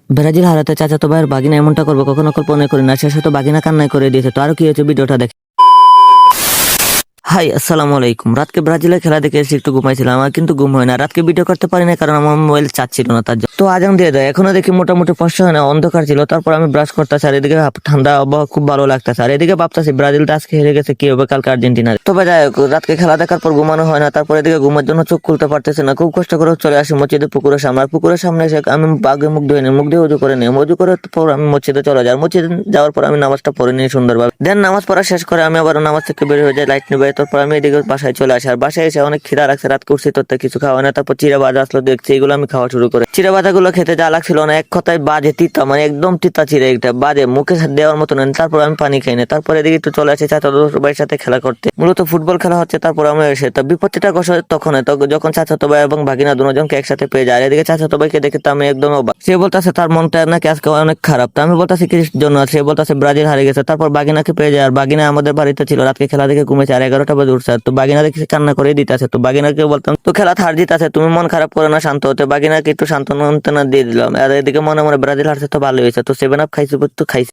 Brazil হারাতে চাচাতো ভাইয়ের বাগিনা এমনটা করবো কখনো কল্পনা করি না, শেষে তো বাগিনা কান্নাই করে দিয়েছে। তো আর কি হয়েছে ভিডিওটা দেখে। হাই আসসালামু আলাইকুম। রাতকে ব্রাজিলের খেলা দেখে এসে একটু ঘুমাইছিলাম, আমার কিন্তু ঘুম হয় না। রাতকে ভিডিও করতে পারি না কারণ আমার মোবাইল চার্জ ছিল না, তার জন্য। তো আজান দিয়ে দেয়, এখনো দেখি মোটামুটি ফর্সা হয় না, অন্ধকার ছিল। তারপর আমি ব্রাশ করতেছি আর এদিকে ঠান্ডা আবহাওয়া খুব ভালো লাগতেছে। আর এদিকে ভাবতেছি ব্রাজিলটা আজকে হেরে গেছে, কি হবে কালকে আর্জেন্টিনার। তবে যাই হোক, রাতকে খেলা দেখার পর ঘুমানো হয় না। তারপর এদিকে ঘুমের জন্য চোখ খুলতে পারতেছি না, খুব কষ্ট করে চলে আসি মসজিদে পুকুরের সামনে। আর পুকুরের সামনে এসে আমি আগে মুখ ধুয়ে নিই, মুখ দিয়ে উজু করে নিই। উজু করার পর আমি মসজিদে চলে যাই। মসজিদে যাওয়ার পর আমি নামাজটা পড়ে নিই সুন্দরভাবে। দেন নামাজ পড়া শেষ করে আমি আবার নামাজ থেকে বের হয়ে যাই লাইট নিবে। তারপর আমি এদিকে বাসায় চলে আসি। আর বাসায় এসে অনেক খিদা লাগছে, রাত করছি তো কিছু খাওয়া না। তারপর চিড়া ভাজা আসলো দেখছি, এগুলো আমি খাওয়া শুরু করে। চিড়া ভাজা গুলো খেতে যা লাগছিল না, এক কথায় বাজে তিতা, মানে একদম তিতা চিড়া, একটা বাজে, মুখে দেওয়ার মতো না। তারপর আমি পানি খাই না। তারপর এদিকে একটু চলে আসি চাচা ভাইয়ের সাথে খেলা করতে, মূলত ফুটবল খেলা হচ্ছে। তারপর আমি এসে তো বিপত্তিটা কষ্ট তখন যখন চাচাতো ভাই এবং ভাগিনা দুজনকে একসাথে পেয়ে যায়। আর এদিকে চাচাতো ভাইকে দেখে তো আমি একদম অবাক। সে বলতেছে তার মনটা নাকি আজকে অনেক খারাপ। তো আমি বলতেছি কি জন্য, সে বলতেছে ব্রাজিল হারিয়ে গেছে। তারপর বাগিনাকে পেয়ে যায়। আর বাগিনা আমাদের বাড়িতে ছিল, রাতকে খেলা দেখে ঘুমেছে। আর 11টা বাজে উঠছে। তো বাগিনা দেখে কান্না করে দিতেছে। তো বাগিনাকে বলতাম তো খেলা হার জিত আছে, তুমি মন খারাপ করে না, শান্ত হতে। বাগিনাকে একটু সান্ত্বনা দিয়ে দিলাম। আর এদিকে মনে মনে ব্রাজিল হারছে তো ভালো হয়েছে। তো 7 আপ খাইছি তো খাইছি।